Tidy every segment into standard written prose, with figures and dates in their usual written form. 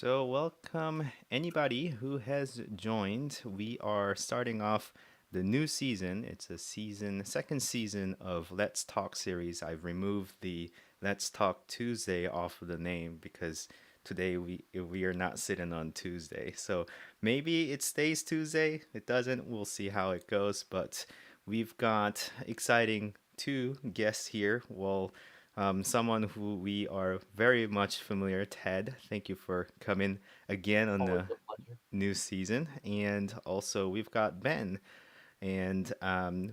So, welcome anybody who has joined. We are starting off the new season. It's a second season of Let's Talk series. I've removed the Let's Talk Tuesday off of the name because today we are not sitting on Tuesday. So maybe it stays Tuesday. It doesn't. We'll see how it goes. But we've got exciting two guests here. Someone who we are very much familiar, Ted. Thank you for coming again on Always the a pleasure. new season. And also, we've got Ben, and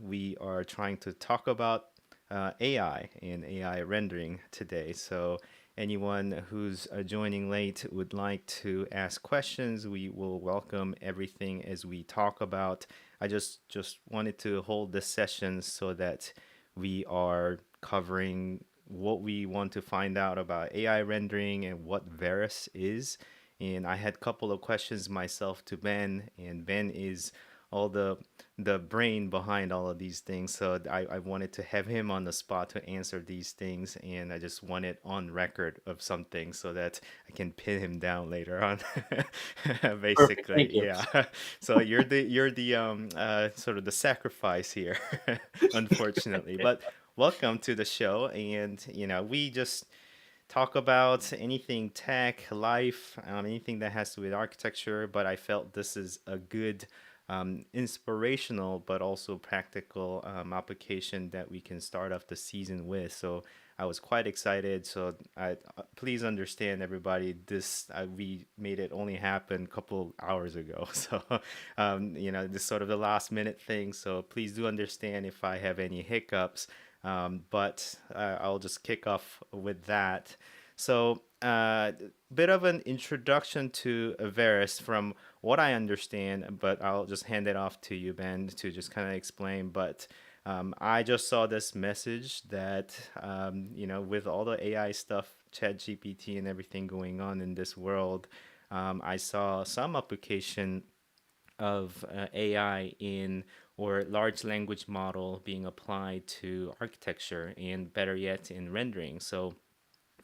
we are trying to talk about AI and AI rendering today. So, anyone who's joining late would like to ask questions, we will welcome everything as we talk about. I just wanted to hold this session so that we are covering what we want to find out about AI rendering and what Veras is. And I had a couple of questions myself to Ben, and Ben is all the brain behind all of these things. So I wanted to have him on the spot to answer these things, and I just want it on record of something so that I can pin him down later on. Perfect. Thank Basically, you. yeah. So you're the sort of the sacrifice here, unfortunately. But welcome to the show, and we just talk about anything tech, life, anything that has to do with architecture. But I felt this is a good, inspirational, but also practical application that we can start off the season with. So I was quite excited. So please understand, everybody, this we made it only happen a couple hours ago. So this sort of the last minute thing. So please do understand if I have any hiccups. But I'll just kick off with that. So, bit of an introduction to Veras from what I understand, but I'll just hand it off to you, Ben, to just kind of explain. But I just saw this message that, with all the AI stuff, ChatGPT and everything going on in this world, I saw some application of AI in or large language model being applied to architecture and better yet in rendering. So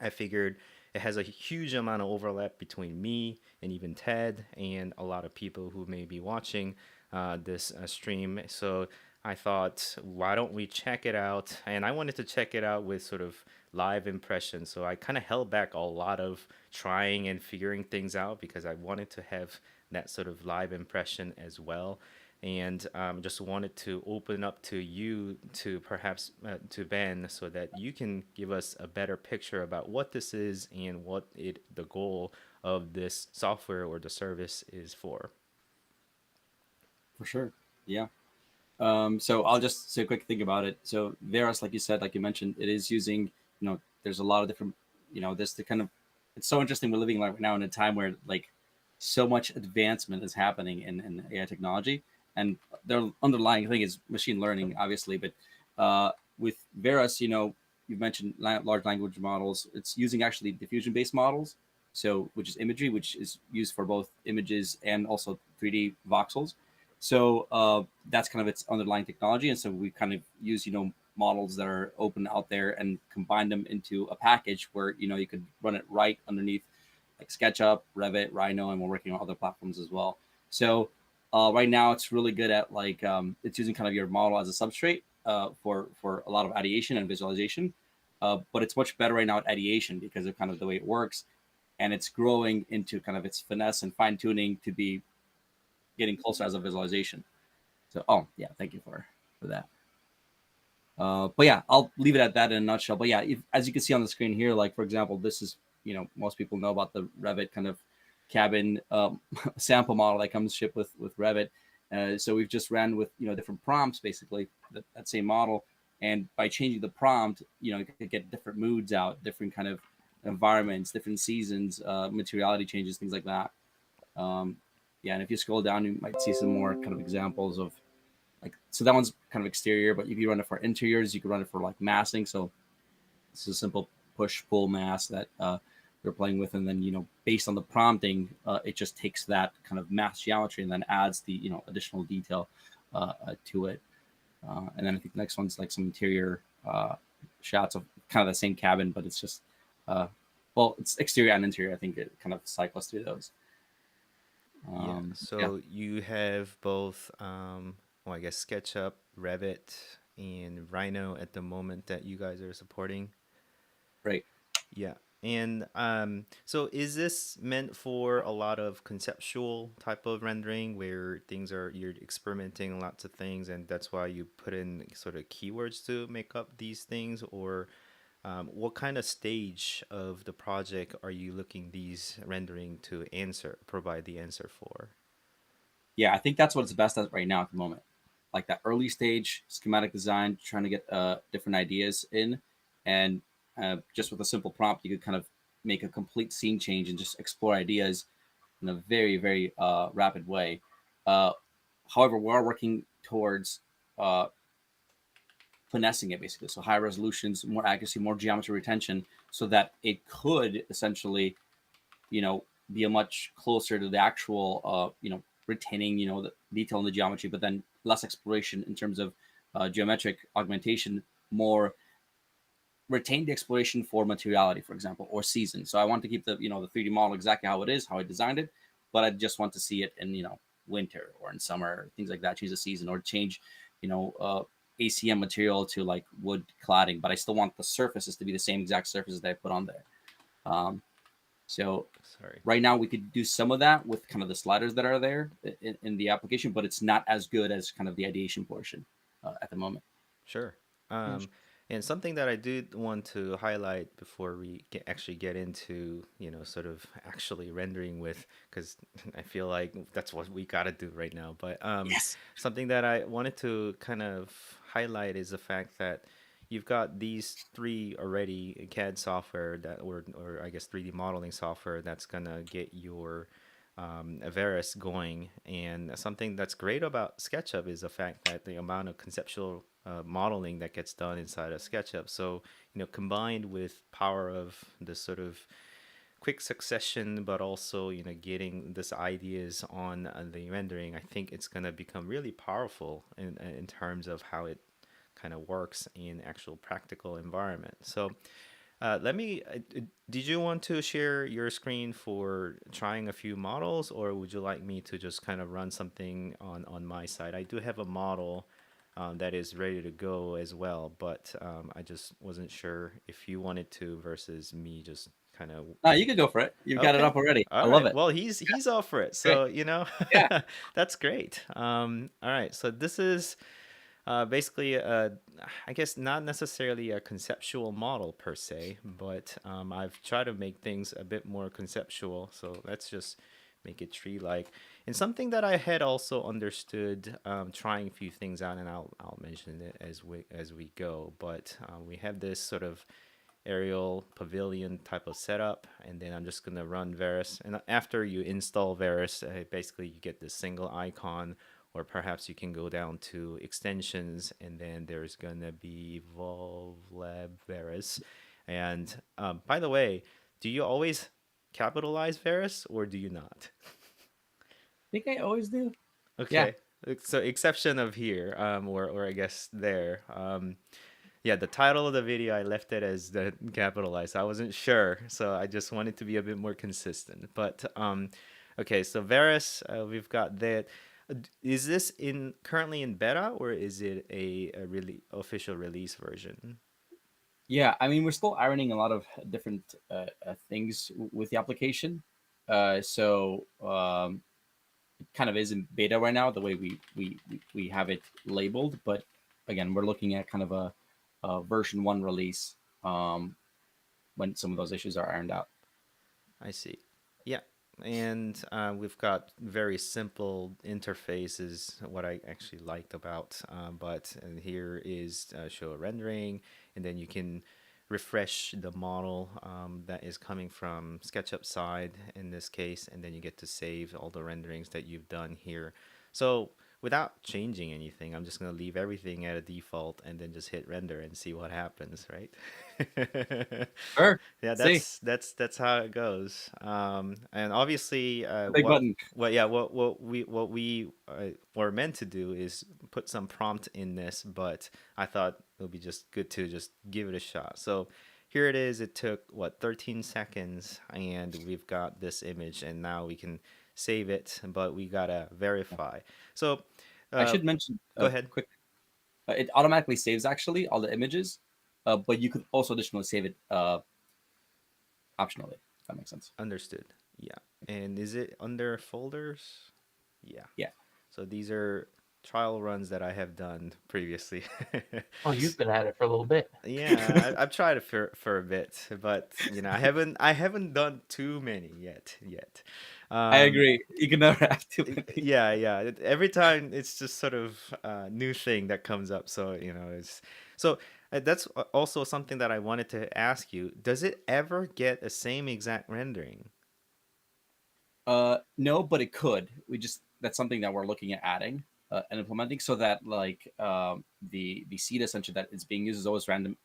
I figured it has a huge amount of overlap between me and even Ted and a lot of people who may be watching this stream. So I thought, why don't we check it out? And I wanted to check it out with sort of live impressions. So I kind of held back a lot of trying and figuring things out because I wanted to have that sort of live impression as well. And just wanted to open up to you, to perhaps to Ben, so that you can give us a better picture about what this is and what the goal of this software or the service is for. For sure. Yeah. So I'll just say a quick thing about it. So Veras, like you said, like you mentioned, it is using, there's a lot of different, this the kind of, it's so interesting. We're living right now in a time where like so much advancement is happening in AI technology, and their underlying thing is machine learning, obviously. But with Veras, you've mentioned large language models. It's using actually diffusion-based models, so which is imagery, which is used for both images and also 3D voxels. So that's kind of its underlying technology, and so we kind of use models that are open out there and combine them into a package where you could run it right underneath like SketchUp, Revit, Rhino, and we're working on other platforms as well. So right now it's really good at like it's using kind of your model as a substrate for a lot of ideation and visualization, but it's much better right now at ideation because of kind of the way it works, and it's growing into kind of its finesse and fine tuning to be getting closer as a visualization. So, oh yeah, thank you for that. But yeah, I'll leave it at that in a nutshell. But yeah, as you can see on the screen here, like for example, this is most people know about the Revit kind of cabin sample model that comes shipped with Revit. So we've just ran with different prompts, basically that same model, and by changing the prompt, you can get different moods out, different kind of environments, different seasons, materiality changes, things like that. Um, yeah, and if you scroll down, you might see some more kind of examples of like, so that one's kind of exterior, but if you run it for interiors, you can run it for like massing. So this is a simple push pull mass that you're playing with, and then based on the prompting, it just takes that kind of mass geometry and then adds the additional detail to it. And then I think the next one's like some interior shots of kind of the same cabin, but it's just uh, well, it's exterior and interior. I think it kind of cycles through those. Yeah. Yeah, So you have both, well, I guess SketchUp, Revit, and Rhino at the moment that you guys are supporting. right. Yeah. And so is this meant for a lot of conceptual type of rendering where things are, you're experimenting lots of things and that's why you put in sort of keywords to make up these things? Or what kind of stage of the project are you looking these rendering to provide the answer for? Yeah, I think that's what it's best at right now at the moment. Like that early stage schematic design, trying to get different ideas in, and just with a simple prompt, you could kind of make a complete scene change and just explore ideas in a very, very rapid way. Uh, However, we are working towards uh, finessing it basically. So high resolutions, more accuracy, more geometry retention, so that it could essentially, you know, be a much closer to the actual, retaining, the detail in the geometry, but then less exploration in terms of geometric augmentation, more retain the exploration for materiality, for example, or season. So I want to keep the 3D model exactly how it is, how I designed it, but I just want to see it in winter or in summer, things like that. Change the season or change, you know, uh, ACM material to like wood cladding, but I still want the surfaces to be the same exact surfaces that I put on there. Um, so Sorry. right now we could do some of that with kind of the sliders that are there in the application, but it's not as good as kind of the ideation portion at the moment. Sure. Yeah. And something that I do want to highlight before we actually get into, sort of actually rendering with, because I feel like that's what we got to do right now. But Yes. something that I wanted to kind of highlight is the fact that you've got these three already CAD software or I guess 3D modeling software that's gonna get your Veras going. And something that's great about SketchUp is the fact that the amount of conceptual modeling that gets done inside of SketchUp. So, combined with power of this sort of quick succession, but also, getting this ideas on the rendering, I think it's going to become really powerful in terms of how it kind of works in actual practical environment. So let me. Did you want to share your screen for trying a few models, or would you like me to just kind of run something on my side? I do have a model that is ready to go as well, but I just wasn't sure if you wanted to versus me just kind of. No, you can go for it. You've got it Okay. up already. I All love right. it. Well, he's all for it. Great. So, Yeah. that's great. All right. So this is basically, I guess not necessarily a conceptual model per se, but I've tried to make things a bit more conceptual. So let's just make it tree-like. And something that I had also understood, trying a few things out, and I'll mention it as we go. But we have this sort of aerial pavilion type of setup, and then I'm just gonna run Veras. And after you install Veras, basically you get this single icon, or perhaps you can go down to extensions, and then there's gonna be EvolveLAB Veras. And by the way, do you always capitalize Veras or do you not? I think I always do. Yeah. Okay, so exception of here, or I guess there. Yeah, the title of the video I left it as the capitalized. I wasn't sure, so I just wanted to be a bit more consistent. But okay, so Veras, we've got that. Is this in currently in beta or is it a really official release version? Yeah. I mean, we're still ironing a lot of different things with the application. So it kind of is in beta right now, the way we have it labeled. But again, we're looking at kind of a version one release when some of those issues are ironed out. I see. Yeah. And we've got very simple interfaces, what I actually liked about. But and here is show a rendering, and then you can refresh the model that is coming from SketchUp side in this case, and then you get to save all the renderings that you've done here. So without changing anything, I'm just going to leave everything at a default and then just hit render and see what happens, right? Sure. Yeah, See, that's how it goes. And obviously, big button. what we were meant to do is put some prompt in this, but I thought it would be just good to just give it a shot. So here it is. It took what 13 seconds, and we've got this image, and now we can save it, but we gotta Yeah. verify. So, I uh, should mention go ahead. quick. It automatically saves actually all the images, but you could also additionally save it optionally. If that makes sense. Understood. Yeah. And is it under folders? Yeah. Yeah. So these are trial runs that I have done previously. Oh, you've been at it for a little bit. Yeah, I've tried it for a bit, but I haven't done too many yet. I Um, agree. You can never have too many. yeah, yeah. Every time it's just sort of a new thing that comes up. So it's so that's also something that I wanted to ask you. Does it ever get the same exact rendering? No, but it could. We just that's something that we're looking at adding and implementing so that like the seed essentially that is being used is always random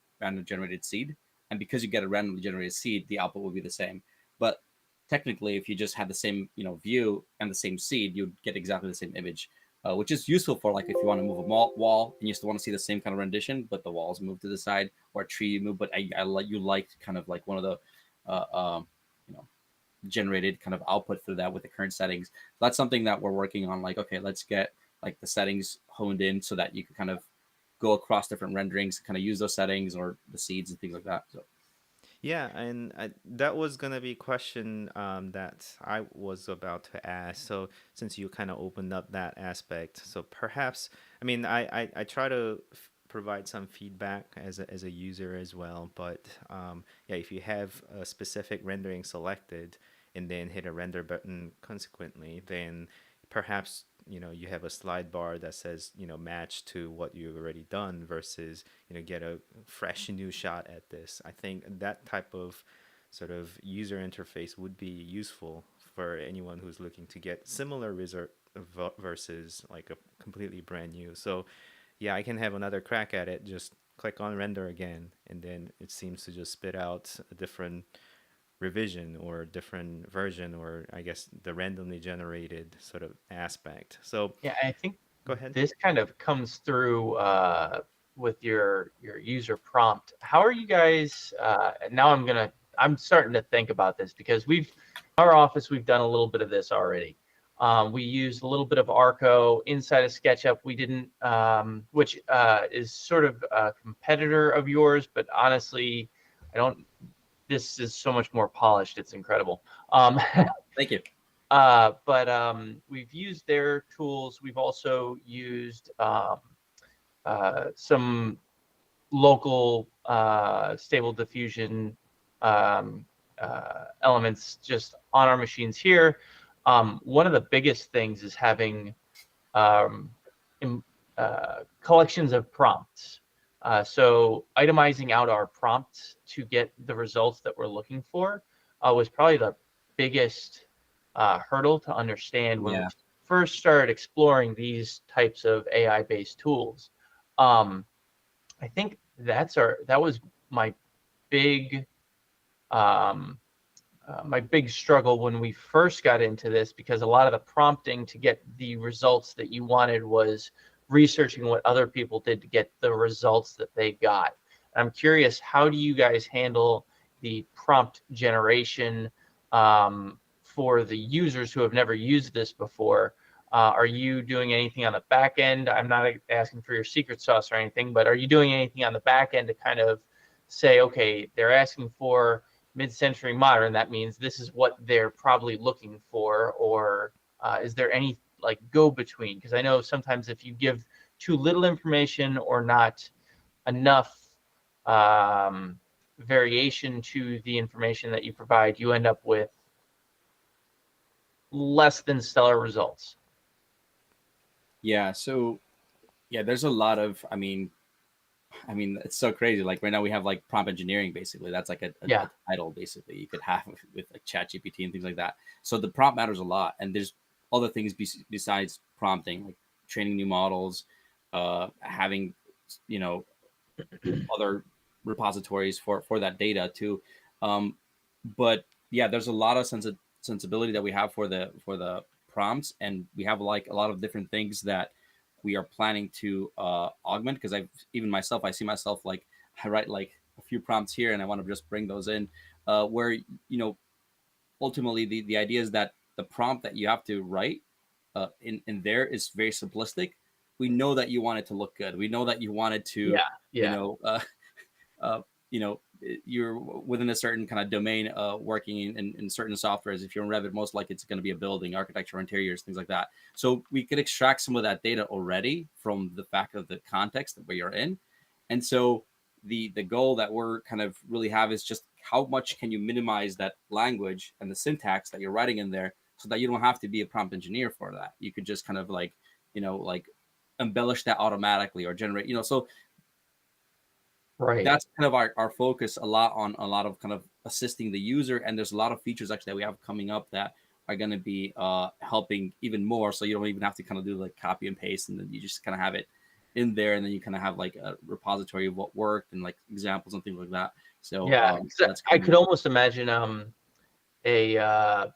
generated seed, and because you get a randomly generated seed, the output will be the same. But technically, if you just had the same view and the same seed, you'd get exactly the same image, which is useful for like if you want to move a wall and you still want to see the same kind of rendition, but the walls moved to the side or a tree moved. But I like you liked kind of like one of the you know generated kind of output through that with the current settings. So that's something that we're working on. Like, okay, let's get like the settings honed in so that you can kind of go across different renderings, kind of use those settings or the seeds and things like that. So Yeah, and that was gonna be a question that I was about to ask. So since you kind of opened up that aspect, so perhaps I mean I try to provide some feedback as a user as well. But yeah, if you have a specific rendering selected and then hit a render button consequently, then perhaps you have a slide bar that says match to what you've already done versus get a fresh new shot at this. I think that type of sort of user interface would be useful for anyone who's looking to get similar result versus like a completely brand new. So yeah, I can have another crack at it. Just click on render again, and then it seems to just spit out a different revision or different version, or I guess the randomly generated sort of aspect. So Yeah, I think go ahead. this kind of comes through with your user prompt. How are you guys? Now I'm starting to think about this because our office we've done a little bit of this already. We used a little bit of Arco inside of SketchUp. We didn't, which is sort of a competitor of yours, but honestly, I don't. This is so much more polished. It's incredible. thank you. But we've used their tools. We've also used some local stable diffusion elements just on our machines here. One of the biggest things is having um, collections of prompts. So itemizing out our prompts to get the results that we're looking for was probably the biggest hurdle to understand when we Yeah. first started exploring these types of AI-based tools. I think that was my big um, my big struggle when we first got into this, because a lot of the prompting to get the results that you wanted was researching what other people did to get the results that they got. I'm curious, how do you guys handle the prompt generation for the users who have never used this before? Are you doing anything on the back end? I'm not asking for your secret sauce or anything, but are you doing anything on the back end to kind of say, okay, they're asking for mid-century modern, that means this is what they're probably looking for? Or is there any like go between? Because I know sometimes if you give too little information or not enough variation to the information that you provide, you end up with less than stellar results. Yeah. So yeah, there's a lot of it's so crazy. Like right now we have like prompt engineering basically. That's like Yeah. a title basically you could have with like chat GPT and things like that. So the prompt matters a lot. And there's other things besides prompting, like training new models, having, you know, other repositories for that data too. Um, but yeah, there's a lot of sensibility that we have for the prompts, and we have like a lot of different things that we are planning to augment. Because I even myself, I see myself like I write like a few prompts here, and I want to just bring those in. Where ultimately the idea is that the prompt that you have to write in there is very simplistic. We know that you want it to look good. We know that you want it to, Yeah. uh, you're within a certain kind of domain, working in certain softwares. If you're in Revit, most likely it's going to be a building, architecture, interiors, things like that. So we could extract some of that data already from the fact of the context that we are in. And so the goal that we're kind of really have is just how much can you minimize that language and the syntax that you're writing in there, so that you don't have to be a prompt engineer for that. You could just kind of like embellish that automatically or generate, so Right. that's kind of our focus a lot on a lot of kind of assisting the user. And there's a lot of features actually that we have coming up that are going to be helping even more. So you don't even have to kind of do like copy and paste, and then you just kind of have it in there, and then you kind of have like a repository of what worked and like examples and things like that. So Yeah. that's I kind could of almost imagine a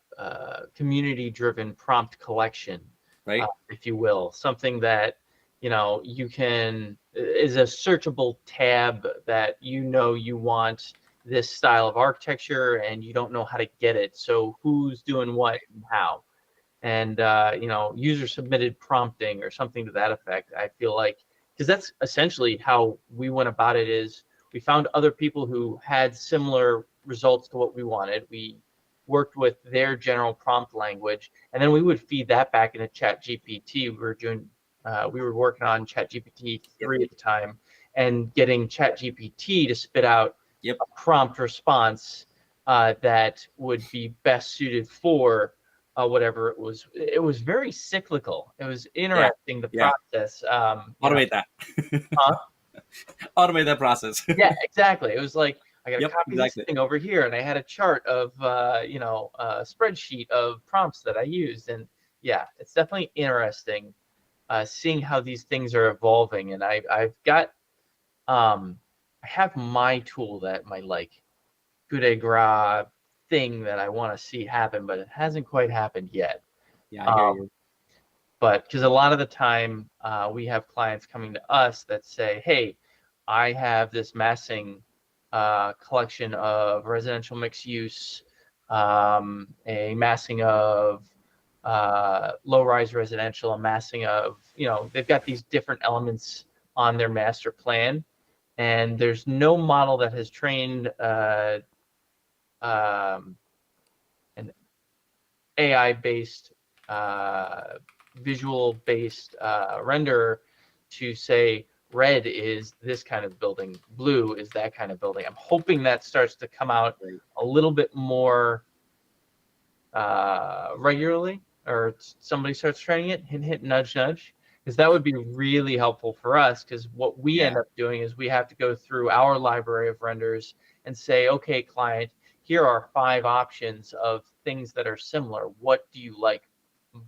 community-driven prompt collection, right. if you will, something that you can is a searchable tab that you want this style of architecture and you don't know how to get it. So who's doing what and how? And user submitted prompting or something to that effect. I feel like, because that's essentially how we went about it, is we found other people who had similar results to what we wanted. We worked with their general prompt language, and then we would feed that back into Chat GPT. We were working on Chat GPT Yep. 3 at the time, and getting Chat GPT to spit out Yep. a prompt response that would be best suited for whatever it was. It was very cyclical. It was interesting, the Yeah. process. Automate that. Huh? Automate that process. Yeah, exactly. It was like, I got to Yep, copy exactly. this thing over here, and I had a chart of a spreadsheet of prompts that I used, and yeah, it's definitely interesting seeing how these things are evolving. And I've got I have my tool, that my like coup de grace thing that I want to see happen, but it hasn't quite happened yet. Yeah, I hear Um, you. but because a lot of the time we have clients coming to us that say, hey, I have this massing collection of residential mixed use, a massing of low-rise residential, a massing of, they've got these different elements on their master plan, and there's no model that has trained um, an AI-based, visual-based renderer to say red is this kind of building, blue is that kind of building. I'm hoping that starts to come out Right. a little bit more regularly, or somebody starts training it, hint, hint, nudge, nudge, because that would be really helpful for us. Because what we Yeah. end up doing is we have to go through our library of renders and say, okay, client, here are 5 options of things that are similar. What do you like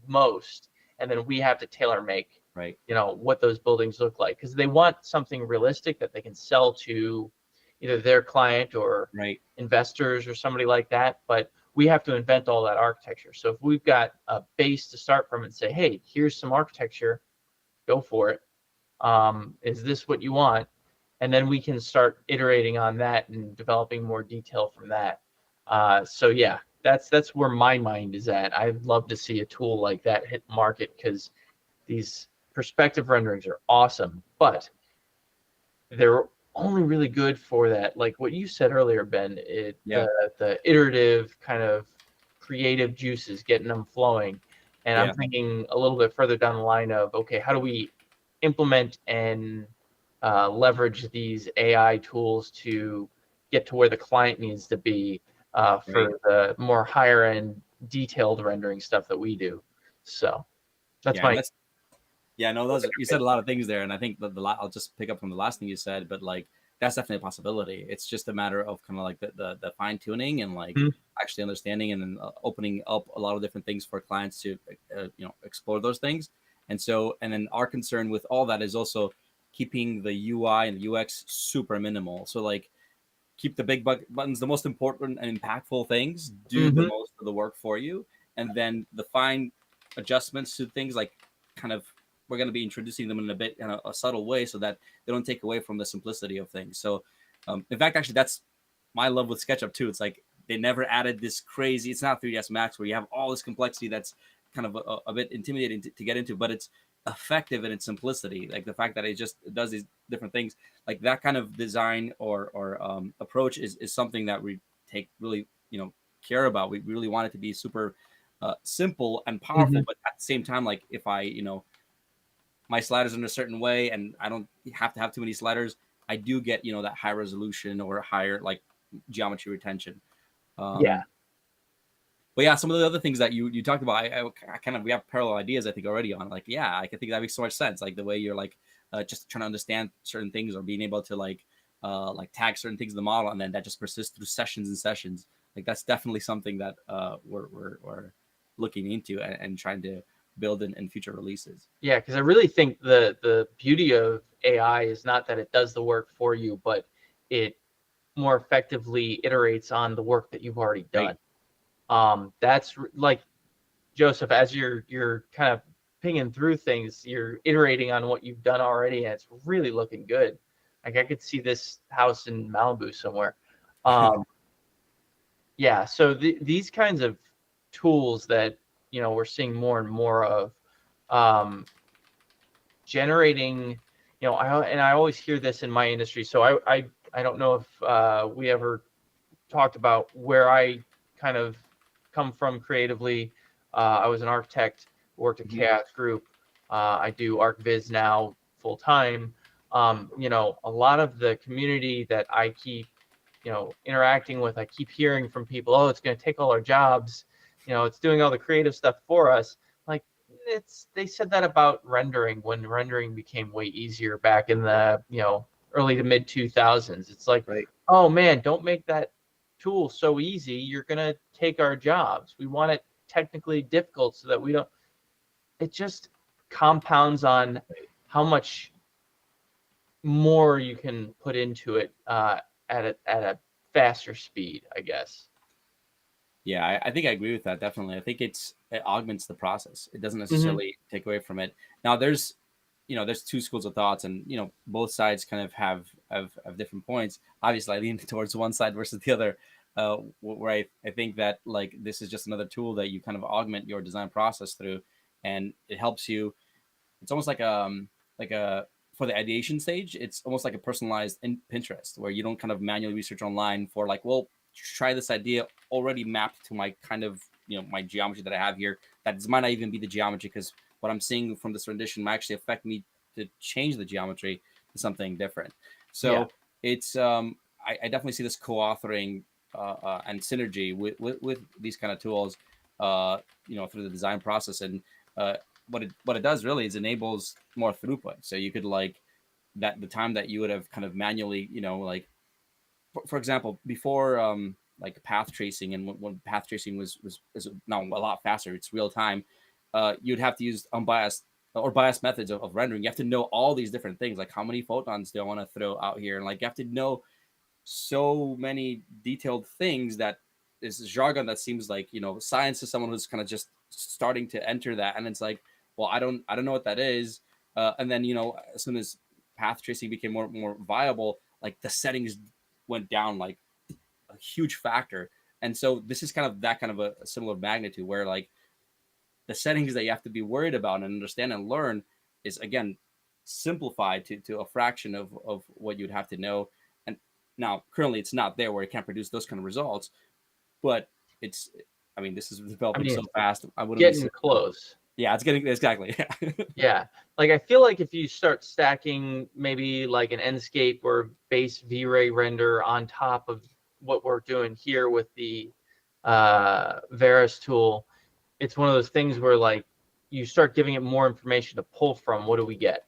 most? And then we have to tailor make, Right. what those buildings look like, because they want something realistic that they can sell to either their client or Right. investors or somebody like that. But we have to invent all that architecture. So if we've got a base to start from and say, hey, here's some architecture, go for it. Is this what you want? And then we can start iterating on that and developing more detail from that. So yeah, that's where my mind is at. I'd love to see a tool like that hit market, because these perspective renderings are awesome, but they're only really good for that, like what you said earlier, Ben. Yeah. The iterative kind of creative juices, getting them flowing. And I'm Yeah. thinking a little bit further down the line of, okay, how do we implement and leverage these AI tools to get to where the client needs to be Right. for the more higher end detailed rendering stuff that we do. So that's Yeah. And my that's, yeah, no, those, you said a lot of things there. And I think that I'll just pick up from the last thing you said, but like, that's definitely a possibility. It's just a matter of kind of like the fine tuning and like Mhm. actually understanding, and then opening up a lot of different things for clients to, explore those things. And so, and then our concern with all that is also keeping the UI and the UX super minimal. So like, keep the big buttons, the most important and impactful things, do the Mhm. most of the work for you. And then the fine adjustments to things, like kind of, we're going to be introducing them in a bit in a subtle way, so that they don't take away from the simplicity of things. So In fact, actually, that's my love with SketchUp too. It's like they never added this crazy. It's not 3ds Max where you have all this complexity that's kind of a bit intimidating to get into, but it's effective in its simplicity. Like the fact that it just does these different things, like that kind of design or approach is something that we take really care about. We really want it to be super simple and powerful, Mhm. but at the same time, like if I my sliders in a certain way and I don't have to have too many sliders, I do get that high resolution or higher like geometry retention. Yeah. But yeah, some of the other things that you talked about, I kind of, we have parallel ideas I think already on, like, yeah, I can think that makes so much sense, like the way you're like just trying to understand certain things or being able to like tag certain things in the model, and then that just persists through sessions and sessions. Like that's definitely something that we're looking into and trying to build in future releases. Yeah, because I really think the beauty of AI is not that it does the work for you, but it more effectively iterates on the work that you've already done. Right. That's like Joseph, as you're kind of pinging through things, you're iterating on what you've done already, and it's really looking good. Like I could see this house in Malibu somewhere. Um, yeah, so these kinds of tools that we're seeing more and more of, um, generating, I always hear this in my industry. So I don't know if we ever talked about where I kind of come from creatively. I was an architect, worked at Mhm. Chaos Group. I do ArcViz now full time. A lot of the community that I keep, interacting with, I keep hearing from people, oh, it's going to take all our jobs. It's doing all the creative stuff for us. Like they said that about rendering when rendering became way easier back in the, early to mid 2000s. It's like, Right. oh man, don't make that tool so easy. You're going to take our jobs. We want it technically difficult so that we don't. It just compounds on how much more you can put into it at a faster speed, I guess. Yeah, I think I agree with that. Definitely. I think it augments the process. It doesn't Mm-hmm. necessarily take away from it. Now there's two schools of thoughts, and both sides kind of have different points. Obviously I lean towards one side versus the other, where I think that like this is just another tool that you kind of augment your design process through, and it helps you. It's almost like a for the ideation stage, it's almost like a personalized in Pinterest where you don't kind of manually research online for like, well, try this idea already mapped to my kind of my geometry that I have here. That might not even be the geometry because what I'm seeing from this rendition might actually affect me to change the geometry to something different. Yeah. So it's I definitely see this co-authoring and synergy with these kind of tools, through the design process. And what it does really is enables more throughput. So you could like that the time that you would have kind of manually, like for example, before like path tracing, and when path tracing was now a lot faster, it's real time. You'd have to use unbiased or biased methods of rendering. You have to know all these different things, like how many photons do I want to throw out here, and like you have to know so many detailed things that is jargon that seems like science to someone who's kind of just starting to enter that, and it's like, well, I don't know what that is. And then as soon as path tracing became more viable, like the settings went down like a huge factor. And so this is kind of that kind of a similar magnitude where like the settings that you have to be worried about and understand and learn is again simplified to a fraction of what you'd have to know. And now currently it's not there where it can't produce those kind of results, but it's, I mean, this is I developing mean, so it's fast. I wouldn't be getting surprised. close. Yeah, it's getting exactly. Yeah. Like I feel like if you start stacking maybe like an Enscape or base V-Ray render on top of what we're doing here with the Veras tool, it's one of those things where like you start giving it more information to pull from. What do we get?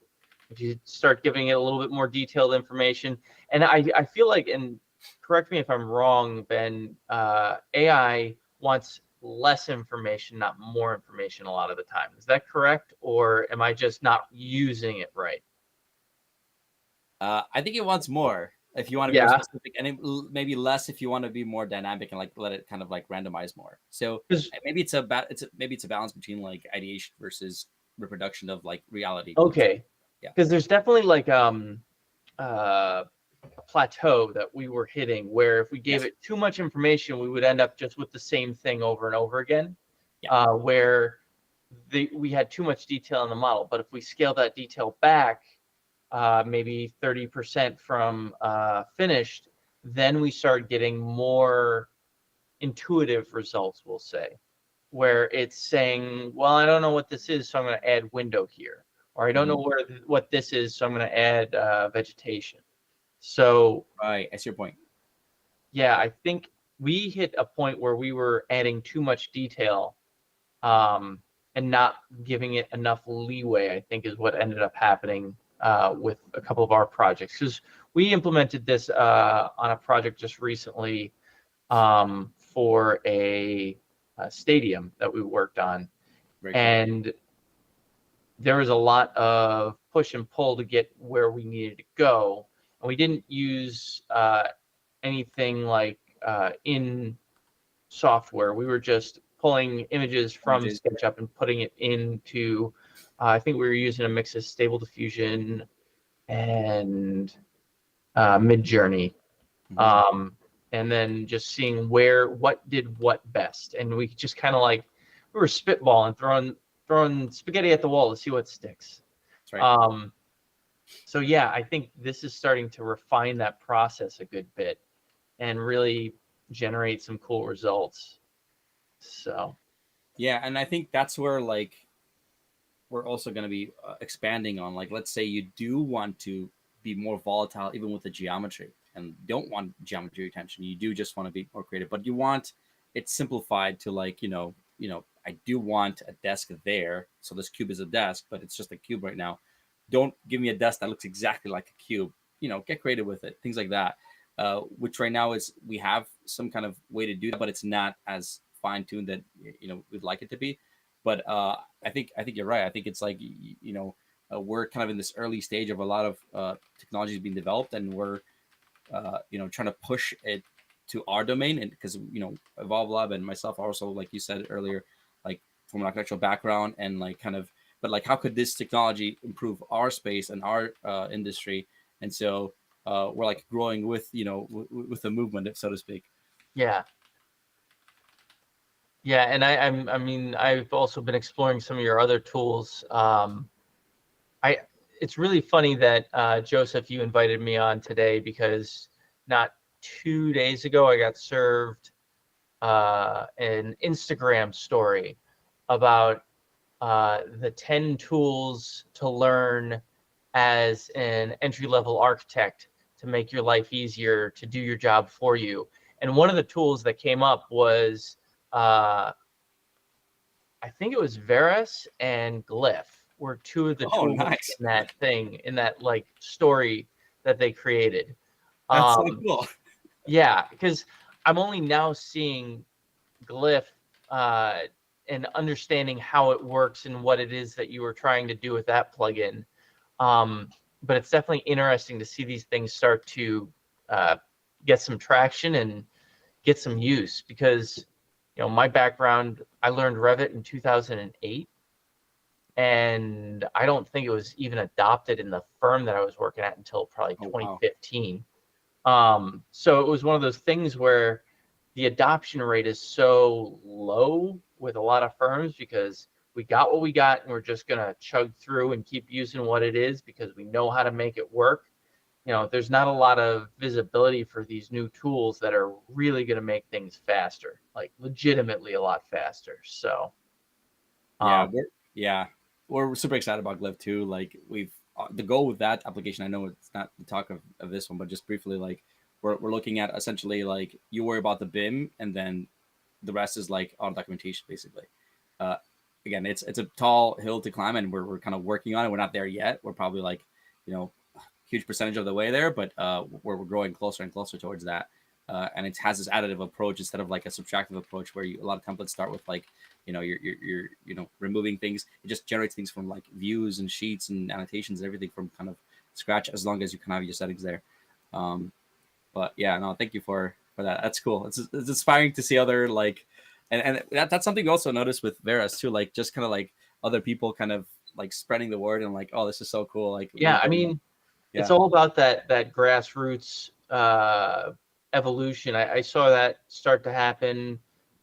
If you start giving it a little bit more detailed information, and I feel like, and correct me if I'm wrong, Ben, AI wants less information, not more information a lot of the time. Is that correct? Or am I just not using it right? I think it wants more if you want to be more Yeah. specific, and maybe less if you want to be more dynamic and like let it kind of like randomize more. So Because maybe maybe it's a balance between like ideation versus reproduction of like reality. okay. Yeah. Because there's definitely like uh plateau that we were hitting, where if we gave Yes. it too much information, we would end up just with the same thing over and over again, Yeah. where we had too much detail in the model. But if we scale that detail back, maybe 30% from finished, then we start getting more intuitive results, we'll say, where it's saying, well, I don't know what this is, so I'm going to add window here. Or I don't know what this is, so I'm going to add vegetation. So Right. That's your point. yeah, I think we hit a point where we were adding too much detail, and not giving it enough leeway, I think is what ended up happening with a couple of our projects. Because we implemented this on a project just recently, for a stadium that we worked on. Very cool. And there was a lot of push and pull to get where we needed to go. And we didn't use anything like in software. We were just pulling images from Images. SketchUp and putting it into, I think we were using a mix of Stable Diffusion and Midjourney. And then just seeing what did what best. And we just kind of like, we were spitballing, throwing spaghetti at the wall to see what sticks. That's right. So yeah, I think this is starting to refine that process a good bit and really generate some cool results. So Yeah, and I think that's where like we're also going to be expanding on. Like, let's say you do want to be more volatile, even with the geometry, and don't want geometry retention. You do just want to be more creative, but you want it simplified to like, I do want a desk there. So this cube is a desk, but it's just a cube right now. Don't give me a desk that looks exactly like a cube. Get creative with it. Things like that. Which right now is we have some kind of way to do that, but it's not as fine tuned that we'd like it to be. But I think you're right. I think it's like we're kind of in this early stage of a lot of technologies being developed, and we're trying to push it to our domain. And because EvolveLAB and myself are also, like you said earlier, like from an architectural background, and like kind of, but like how could this technology improve our space and our industry? And so we're like growing with with the movement, so to speak. yeah. Yeah, and I mean, I've also been exploring some of your other tools. It's really funny that Joseph, you invited me on today, because not 2 days ago I got served an Instagram story about the 10 tools to learn as an entry-level architect to make your life easier, to do your job for you. And one of the tools that came up was I think it was Veras and Glyph were two of the tools Nice. in that like story that they created. That's so cool. Yeah, because I'm only now seeing Glyph and understanding how it works and what it is that you were trying to do with that plugin. But it's definitely interesting to see these things start to get some traction and get some use, because my background, I learned Revit in 2008, and I don't think it was even adopted in the firm that I was working at until probably 2015. So it was one of those things where the adoption rate is so low with a lot of firms, because we got what we got and we're just going to chug through and keep using what it is because we know how to make it work. There's not a lot of visibility for these new tools that are really going to make things faster, like legitimately a lot faster. So we're super excited about Glyph too. Like we've the goal with that application, I know it's not the talk of this one, but just briefly, like we're looking at essentially like you worry about the BIM, and then the rest is like auto documentation basically. Again, it's a tall hill to climb, and we're kind of working on it. We're not there yet. We're probably like huge percentage of the way there, but we're growing closer and closer towards that. And it has this additive approach instead of like a subtractive approach where a lot of templates start with like you're removing things. It just generates things from like views and sheets and annotations and everything from kind of scratch, as long as you can have your settings there. But yeah, no, thank you for that. That's cool. It's inspiring to see other like, and that's something you also notice with Veras too, like just kind of like other people kind of like spreading the word and like, oh, this is so cool. Like yeah, I mean, it's Yeah. all about that grassroots evolution. I saw that start to happen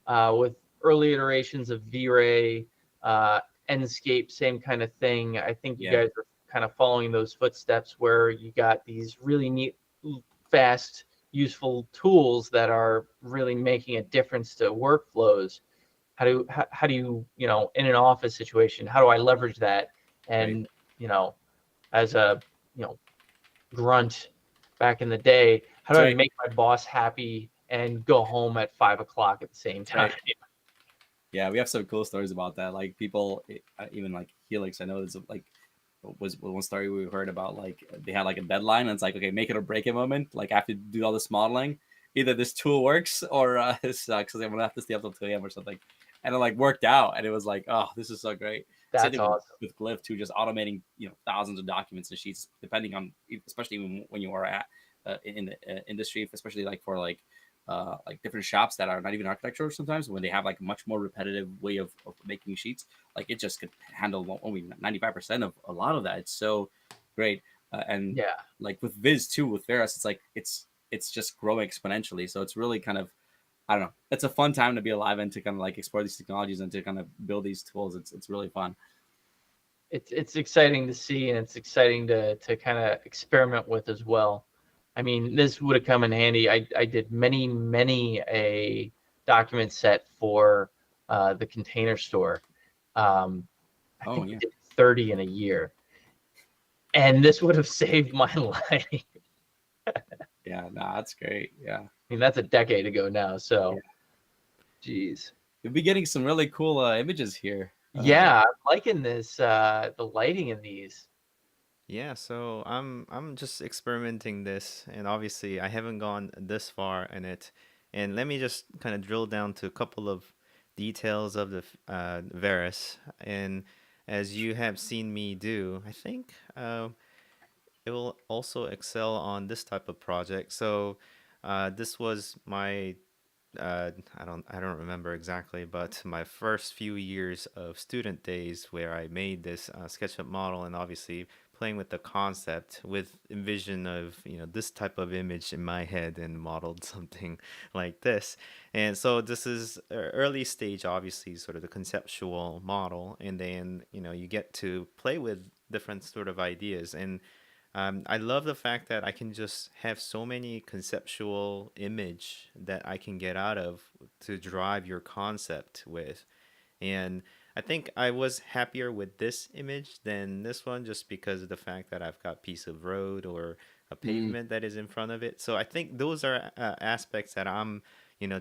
with early iterations of V-Ray, Enscape, same kind of thing. I think you Yeah. guys are kind of following those footsteps where you got these really neat, fast, useful tools that are really making a difference to workflows. How do you, in an office situation, how do I leverage that? Right. And, as a, you know, grunt back in the day, how do That's I right. make my boss happy and go home at 5 o'clock at the same That's time? right. Yeah, we have some cool stories about that. Like people, even like Helix. I know there's like was one story we heard about. Like they had like a deadline, and it's like, okay, make it or break it moment. Like I have to do all this modeling. Either this tool works or it sucks. Because I'm gonna have to stay up till 2 a.m. or something. And it like worked out, and it was like, oh, this is so great. Same That's thing awesome. with Glyph too, just automating thousands of documents and sheets, depending on, especially when you are at in the industry, especially like for like different shops that are not even architecture sometimes, when they have like much more repetitive way of making sheets, like it just could handle only 95% of a lot of that. It's so great. And Yeah. like with Viz too, with Veras, it's like it's just growing exponentially. So it's really kind of, I don't know, it's a fun time to be alive and to kind of like explore these technologies and to kind of build these tools. It's really fun. It's exciting to see, and it's exciting to kind of experiment with as well. I mean, this would have come in handy. I did many a document set for the Container Store. I Oh think we yeah. did 30 in a year, and this would have saved my life. I Yeah, no, that's great. Yeah. mean, that's a decade ago now, Yeah. so geez. You'll be getting some really cool images here. Yeah, I'm liking this, the lighting in these. Yeah, so I'm just experimenting this, and obviously I haven't gone this far in it. And let me just kind of drill down to a couple of details of the Veras. And as you have seen me do, I think it will also excel on this type of project. So this was my I don't remember exactly, but my first few years of student days where I made this SketchUp model, and obviously playing with the concept with envision of this type of image in my head and modeled something like this. And so this is early stage, obviously, sort of the conceptual model, and then you get to play with different sort of ideas. And I love the fact that I can just have so many conceptual image that I can get out of to drive your concept with. And I think I was happier with this image than this one just because of the fact that I've got piece of road or a Mm, pavement that is in front of it. So I think those are aspects that I'm,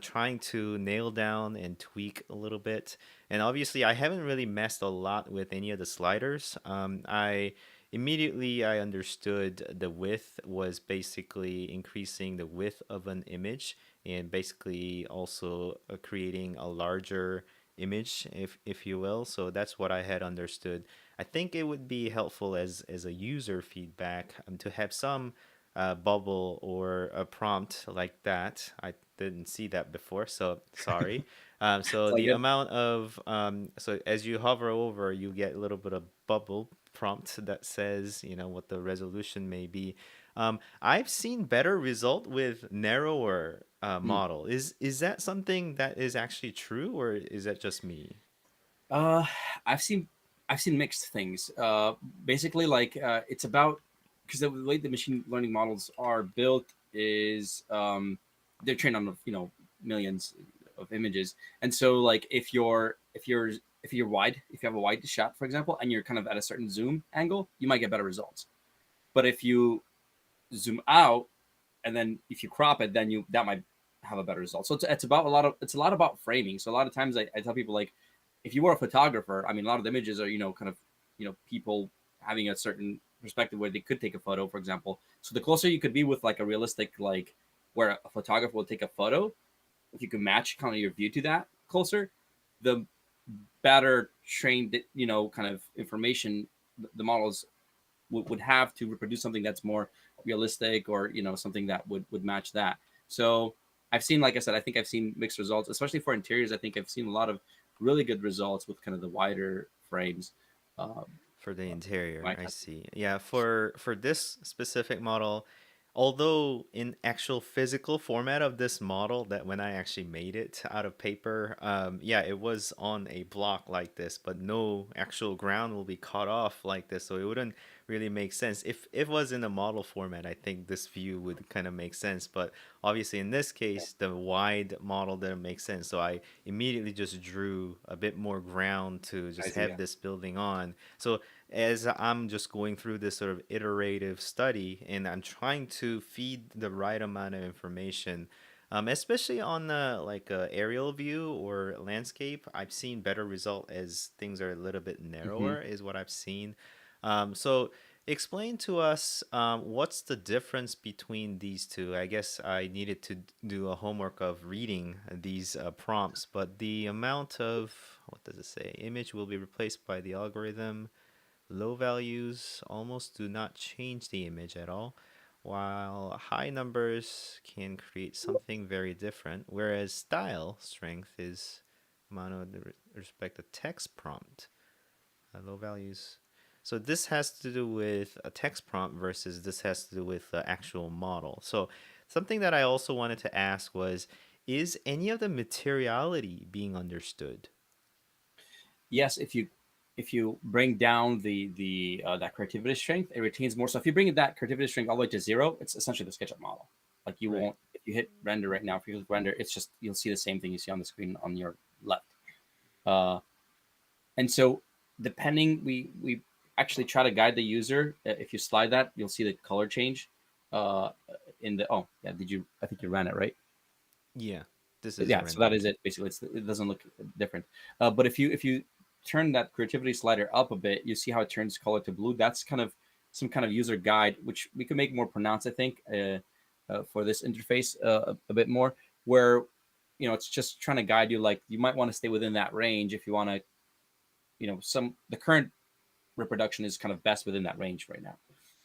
trying to nail down and tweak a little bit. And obviously, I haven't really messed a lot with any of the sliders. I understood the width was basically increasing the width of an image and basically also creating a larger image, if you will. So that's what I had understood. I think it would be helpful as a user feedback to have some bubble or a prompt like that. I didn't see that before, so sorry. it's So all the good. amount of so as you hover over, you get a little bit of bubble prompt that says what the resolution may be. I've seen better result with narrower Mm. model. Is that something that is actually true, or is that just me? Uh, I've seen mixed things. Basically, like it's about, because the way the machine learning models are built is they're trained on millions of images, and so like if you're wide, if you have a wide shot, for example, and you're kind of at a certain zoom angle, you might get better results. But if you zoom out and then if you crop it, then you that might have a better result. So it's about it's a lot about framing. So a lot of times I tell people, like, if you were a photographer, I mean, a lot of the images are kind of people having a certain perspective where they could take a photo, for example. So the closer you could be with like a realistic, like where a photographer will take a photo, if you can match kind of your view to that closer, the better trained kind of information the models would have to reproduce something that's more realistic, or something that would match that. So I've seen, like I said, I think I've seen mixed results, especially for interiors. I think I've seen a lot of really good results with kind of the wider frames. um, For the interior, Right. I see. Yeah, for this specific model, although in actual physical format of this model, that when I actually made it out of paper, yeah, it was on a block like this, but no actual ground will be cut off like this, so it wouldn't really make sense. If it was in a model format, I think this view would kind of make sense, but obviously in this case, the wide model didn't make sense, so I immediately just drew a bit more ground to I just see. have Yeah. this building on. So as I'm just going through this sort of iterative study and I'm trying to feed the right amount of information, especially on the like aerial view or landscape, I've seen better result as things are a little bit Hmm. narrower, is what I've seen. So explain to us what's the difference between these two. I guess I needed to do a homework of reading these prompts, but the amount of, what does it say? Image will be replaced by the algorithm. Low values almost do not change the image at all, while high numbers can create something very different, whereas style strength is mono with respect to text prompt. Low values. So this has to do with a text prompt versus this has to do with the actual model. So something that I also wanted to ask was, is any of the materiality being understood? Yes, if you bring down the that creativity strength, it retains more. So if you bring that creativity strength all the way to zero, it's essentially the SketchUp model. Like you Right. won't, if you hit render right now, if you click render, it's just you'll see the same thing you see on the screen on your left. Uh, and so depending, we actually try to guide the user. If you slide that, you'll see the color change. Uh, in the oh yeah, did you? I think you ran it right. Yeah, this is Yeah, so that rendered. is it. Basically, it doesn't look different. But if you turn that creativity slider up a bit, you see how it turns color to blue. That's kind of some kind of user guide, which we can make more pronounced, I think, for this interface a bit more, where it's just trying to guide you. Like you might want to stay within that range if you want to, some the current reproduction is kind of best within that range right now.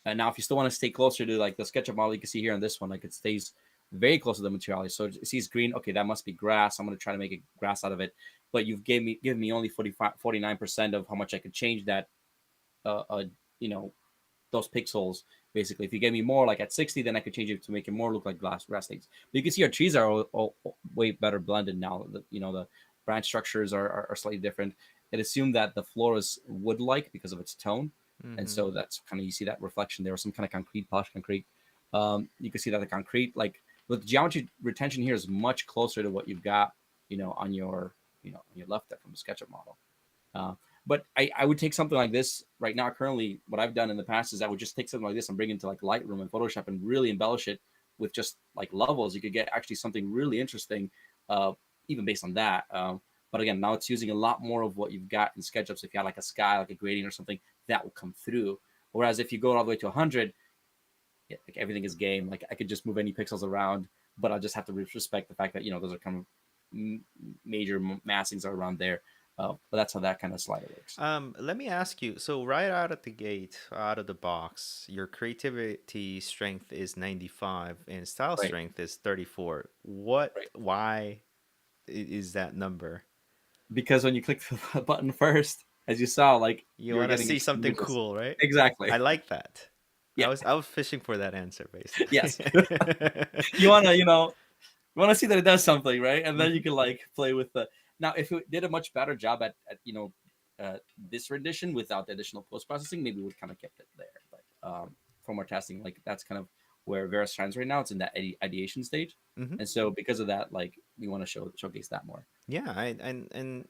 And now, if you still want to stay closer to like the SketchUp model, you can see here on this one, like it stays very close to the materiality. So it sees green. Okay, that must be grass. I'm going to try to make a grass out of it. But you've given me only 49% of how much I could change that, uh, uh, you know, those pixels. Basically, if you gave me more, like at 60, then I could change it to make it more look like grass things. But you can see our trees are all way better blended now. The branch structures are slightly different. It assumed that the floor is wood-like because of its tone, and Mm-hmm. so that's kind of, you see that reflection there, was some kind of concrete, polished concrete. You can see that the concrete, like with geometry retention here, is much closer to what you've got, on your, on your left there from the SketchUp model. Uh, but I would take something like this right now. Currently, what I've done in the past is I would just take something like this and bring it into like Lightroom and Photoshop and really embellish it with just like levels. You could get actually something really interesting, even based on that. But again, now it's using a lot more of what you've got in SketchUp. So if you had like a sky, like a gradient or something, that will come through. Whereas if you go all the way to 100, like everything is game. Like I could just move any pixels around, but I just have to respect the fact that those are kind of major massings are around there. But that's how that kind of slider works. Let me ask you. So right out of the gate, out of the box, your creativity strength is 95 and style Right, strength is 34. right. Why is that number? Because when you click the button first, as you saw, like You you were want to getting see instant something images. cool, right? Exactly. I like that. Yeah. I was fishing for that answer, basically. Yes. You want to, you want to see that it does something, right? And then you Hmm. can like play with the. Now, if it did a much better job at this rendition without the additional post processing, maybe we would kind of kept it there. But from our testing, like that's kind of where Veras shines right now. It's in that ideation stage, Hmm. and so because of that, like we want to showcase that more. Yeah, and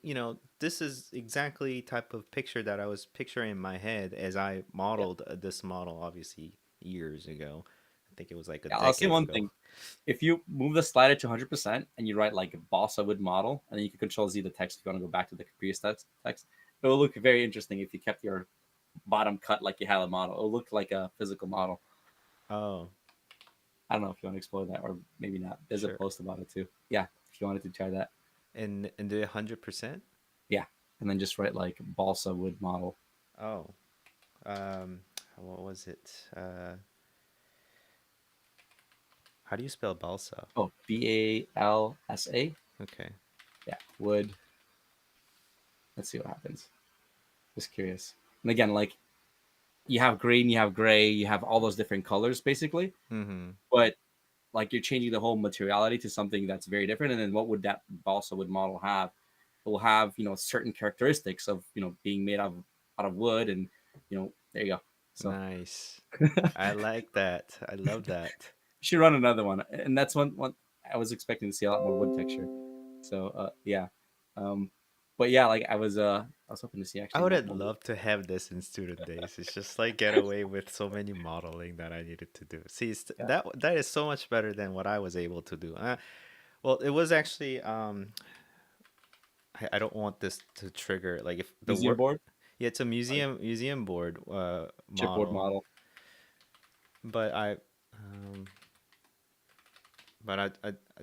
this is exactly type of picture that I was picturing in my head as I Yeah. modeled this model, obviously years ago. I think it was like a I'll say decade one ago. thing. If you move the slider to 100% and you write like a balsa wood model, and then you can control Z the text if you want to go back to the previous text, it will look very interesting if you kept your bottom cut like you had a model. It'll look like a physical model. Oh, I don't know if you want to explore that or maybe not. There's a sure. post about it too. Yeah, if you wanted to try that. And do 100%? Yeah, and then just write like balsa wood model. Oh, um, what was it? How do you spell balsa? Oh, Balsa. Okay. Yeah, wood. Let's see what happens. Just curious. And again, like you have green, you have gray, you have all those different colors basically, Mm-hmm. but like you're changing the whole materiality to something that's very different. And then what would that balsa wood model have? It will have, certain characteristics of, being made out of wood, and there you go. So Nice. I like that. I love that. you should run another one, and that's one I was expecting to see a lot more wood texture. So yeah, um, but yeah, like I was hoping to see I actually would more have more wood. loved to have this in student days. It's just like get away with so many modeling that I needed to do. See, Yeah, that is so much better than what I was able to do. Well, it was actually I don't want this to trigger like if the museum work. board, Yeah, it's a museum board chipboard model, model. but um I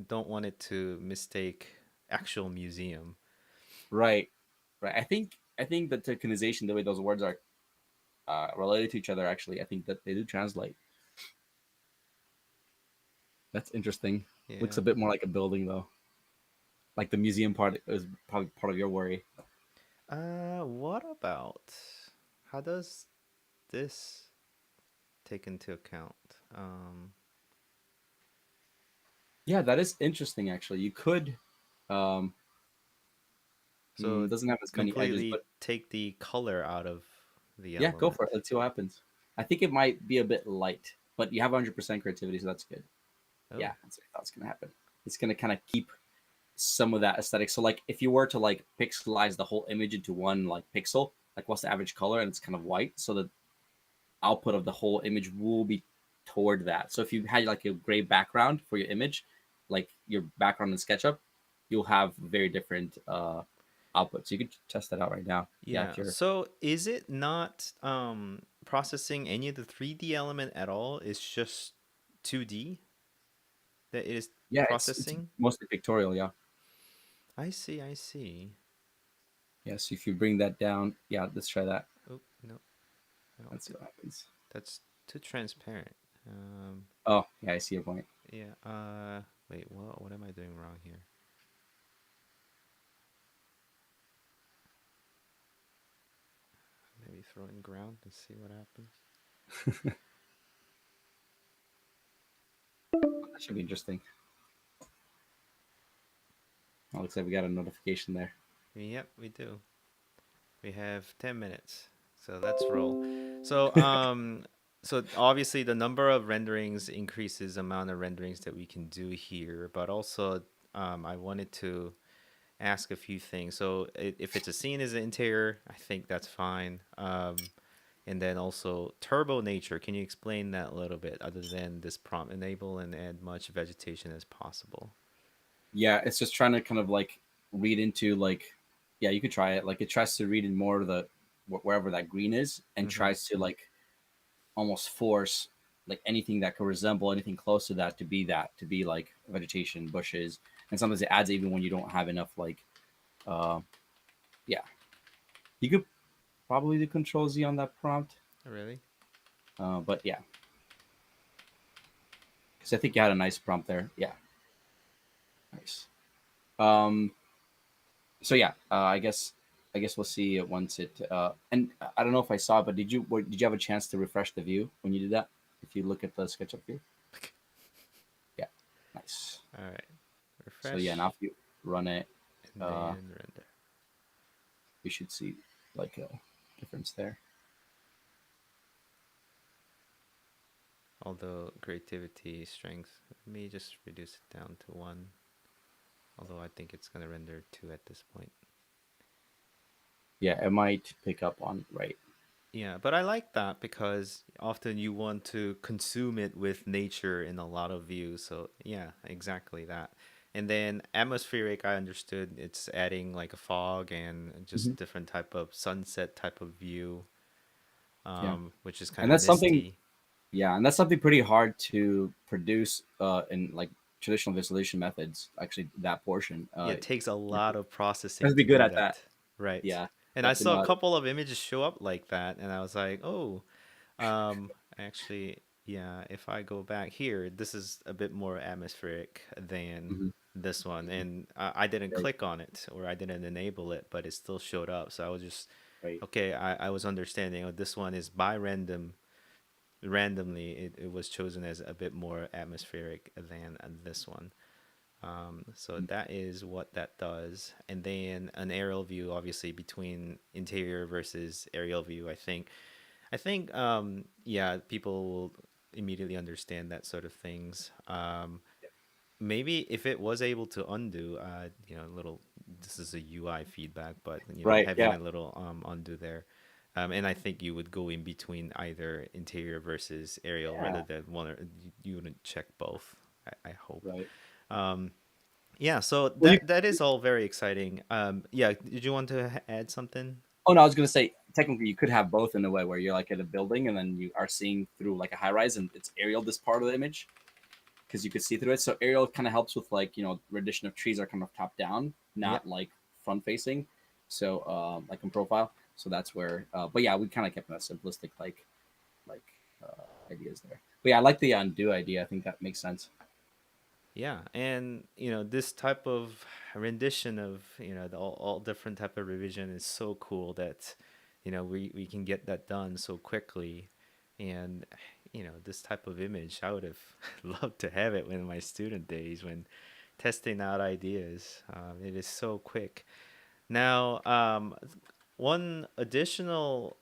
don't want it to mistake actual museum. Right, right. I think the tokenization, the way those words are related to each other, actually, I think that they do translate. That's interesting. Looks Yeah. a bit more like a building though. Like the museum part is probably part of your worry. What about how does this take into account? Um, Yeah, that is interesting. Actually, you could. Um, so doesn't have as many edges, completely but take the color out of the yeah, go element. for it. Let's see what happens. I think it might be a bit light, but you have 100% creativity, so that's good. Oh, Yeah, that's what I thought was gonna happen. It's gonna kind of keep some of that aesthetic. So like if you were to like pixelize the whole image into one like pixel, like what's the average color, and it's kind of white, so the output of the whole image will be toward that. So if you had like a gray background for your image, like your background in SketchUp, you'll have very different outputs. You could test that out right now. Yeah, yeah. if you're. So is it not processing any of the 3D element at all? It's just 2D that it is Yeah, it's processing? mostly pictorial. Yeah. I see, I see. Yes. If you bring that down, yeah, let's try that. Oh, no. I don't Let's see what happens. that's too transparent. Oh, yeah, I see your point. Yeah, wait, what am I doing wrong here? Maybe throw in ground and see what happens. That should be interesting. Oh, looks like we got a notification there. Yep, we do. We have 10 minutes. So let's roll. So so obviously the number of renderings increases the amount of renderings that we can do here, but also I wanted to ask a few things. So if it's a scene as an interior, I think that's fine. And then also turbo nature. Can you explain that a little bit other than this prompt enable and add much vegetation as possible? Yeah, it's just trying to kind of like read into like, yeah, you could try it. Like it tries to read in more of the wherever that green is, and Mm-hmm. tries to like almost force like anything that could resemble anything close to that to be like vegetation, bushes, and sometimes it adds even when you don't have enough like, uh, yeah, you could probably do Control Z on that prompt, Really? but yeah, because I think you had a nice prompt there. Yeah, nice. Um, so yeah, I guess we'll see it once it. And I don't know if I saw it, but did you have a chance to refresh the view when you did that? If you look at the SketchUp view, yeah, nice. All right. So yeah, Refresh now if you run it, and uh, then render. you should see like a difference there. Although creativity strength, let me just reduce it down to 1. Although I think it's going to render 2 at this point. Yeah, it might pick up on right. Yeah, but I like that because often you want to consume it with nature in a lot of views. So yeah, exactly that. And then atmospheric, I understood it's adding like a fog and Hmm. just different type of sunset type of view, Yeah, which is kind and of that's something. misty. Yeah, and that's something pretty hard to produce in like traditional visualization methods. Actually, that portion, Yeah, it takes a you lot of have processing to be to good do at that. that. Right. Yeah, And you I have to saw know a how to. couple of images show up like that, and I was like, oh, actually, yeah, if I go back here, this is a bit more atmospheric than Mhm. this one. And I didn't Right. click on it or I didn't enable it, but it still showed up. So I was just Right. Okay, I was understanding. Oh, this one is randomly. It was chosen as a bit more atmospheric than this one. So that is what that does. And then an aerial view, obviously, between interior versus aerial view. I think, yeah, people will immediately understand that sort of things. Maybe if it was able to undo, little, this is a UI feedback, but Right. having Yeah. a little undo there. And I think you would go in between either interior versus aerial rather Yeah. than one, or you wouldn't check both. I hope. Right. Um, yeah, so Well, you. that is all very exciting. Yeah, did you want to add something? Oh no, I was gonna say technically you could have both in a way where you're like at a building and then you are seeing through like a high rise and it's aerial this part of the image because you could see through it. So aerial kind of helps with like rendition of trees are kind of top down, Yep. not like front facing. So like in profile. So that's where. But yeah, we kind of kept that simplistic like ideas there. But yeah, I like the undo idea. I think that makes sense. Yeah, and this type of rendition of the all different type of revision is so cool that we can get that done so quickly, and this type of image I would have loved to have it in my student days when testing out ideas. It is so quick. Now, one additional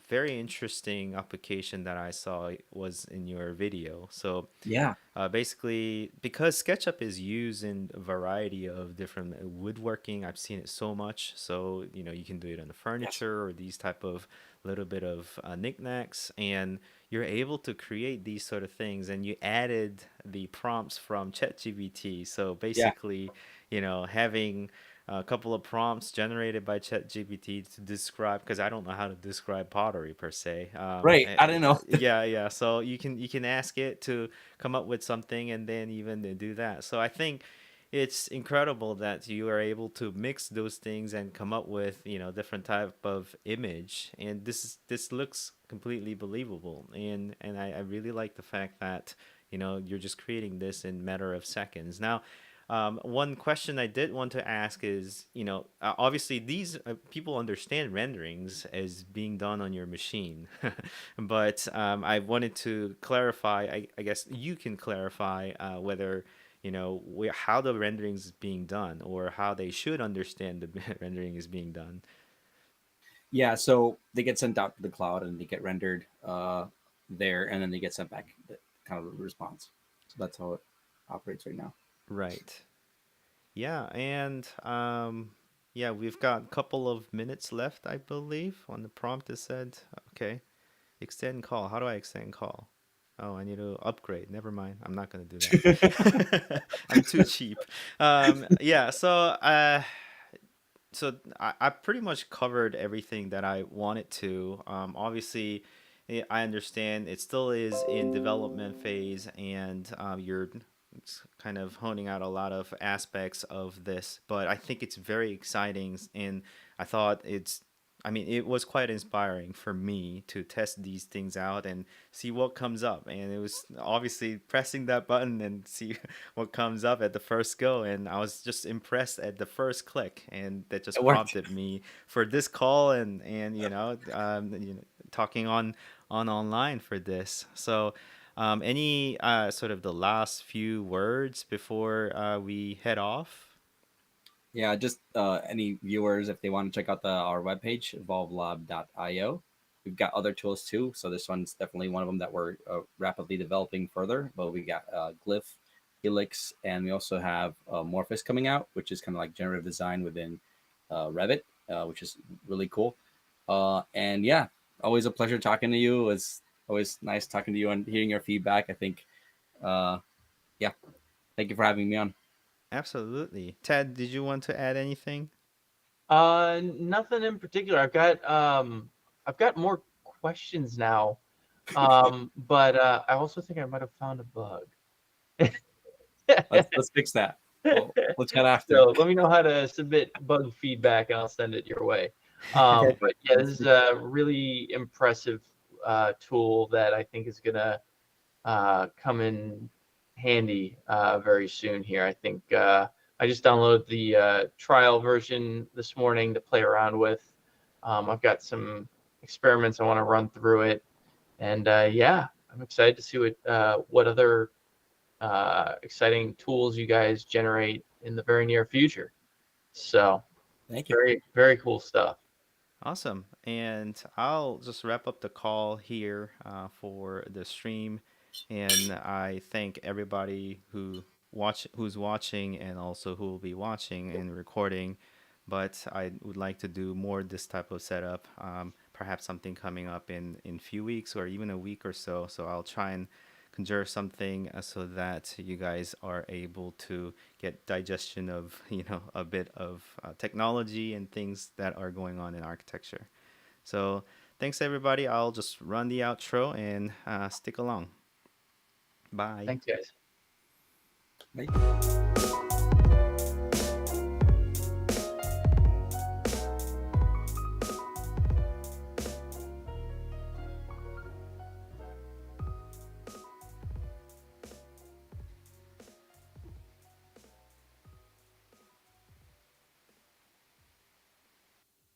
very interesting application that I saw was in your video. So Yeah. basically, because SketchUp is used in a variety of different woodworking, I've seen it so much. So you can do it on the Yes. furniture or these type of little bit of knickknacks, and you're able to create these sort of things. And you added the prompts from ChatGPT. So Yeah. basically, having a couple of prompts generated by ChatGPT to describe, because I don't know how to describe pottery per se. Right. I don't know. Yeah, yeah. So you can ask it to come up with something and then even to do that. So I think it's incredible that you are able to mix those things and come up with different type of image, and this looks completely believable, and I really like the fact that you're just creating this in matter of seconds. Now, one question I did want to ask is, obviously these people understand renderings as being done on your machine, but I wanted to clarify. I guess you can clarify whether how the rendering is being done or how they should understand the rendering is being done. Yeah, so they get sent out to the cloud and they get rendered there, and then they get sent back the kind of response. So that's how it operates right now. Right. Yeah, and yeah, we've got a couple of minutes left, I believe. On the prompt it said, okay, extend call. How do I extend call? Oh, I need to upgrade. Never mind. I'm not gonna do that. I'm too cheap. Yeah, so I pretty much covered everything that I wanted to. Obviously, I understand it still is in development phase, and you're kind of honing out a lot of aspects of this. But I think it's very exciting, and I thought I mean, it was quite inspiring for me to test these things out and see what comes up. And it was obviously pressing that button and see what comes up at the first go. And I was just impressed at the first click, and that It just worked. prompted me for this call and talking on online for this. So, any sort of the last few words before we head off? Yeah, just any viewers, if they want to check out our webpage, evolvelab.io. We've got other tools too. So this one's definitely one of them that we're rapidly developing further. But we got Glyph, Helix, and we also have Morphus coming out, which is kind of like generative design within Revit, which is really cool. And yeah, always a pleasure talking to you. It's always nice talking to you and hearing your feedback. I think, uh, yeah, thank you for having me on. Absolutely. Ted, did you want to add anything? Nothing in particular. I've got more questions now. But I also think I might have found a bug. Let's fix that. Well, let's chat after. So let me know how to submit bug feedback and I'll send it your way. But Perfect. yeah, this Let's is do that. a really impressive tool that I think is gonna come in handy very soon here. I think I just downloaded the trial version this morning to play around with. I've got some experiments I want to run through it, and yeah, I'm excited to see what other exciting tools you guys generate in the very near future. So Thank you. very, very cool stuff. Awesome. And I'll just wrap up the call here for the stream. And I thank everybody who's watching and also who will be watching and recording. But I would like to do more this type of setup. Perhaps something coming up in few weeks or even a week or so. So I'll try and conjure something so that you guys are able to get digestion of a bit of technology and things that are going on in architecture. So thanks everybody. I'll just run the outro and stick along. Bye. Thanks, guys. Bye.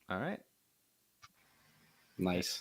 All right. Nice.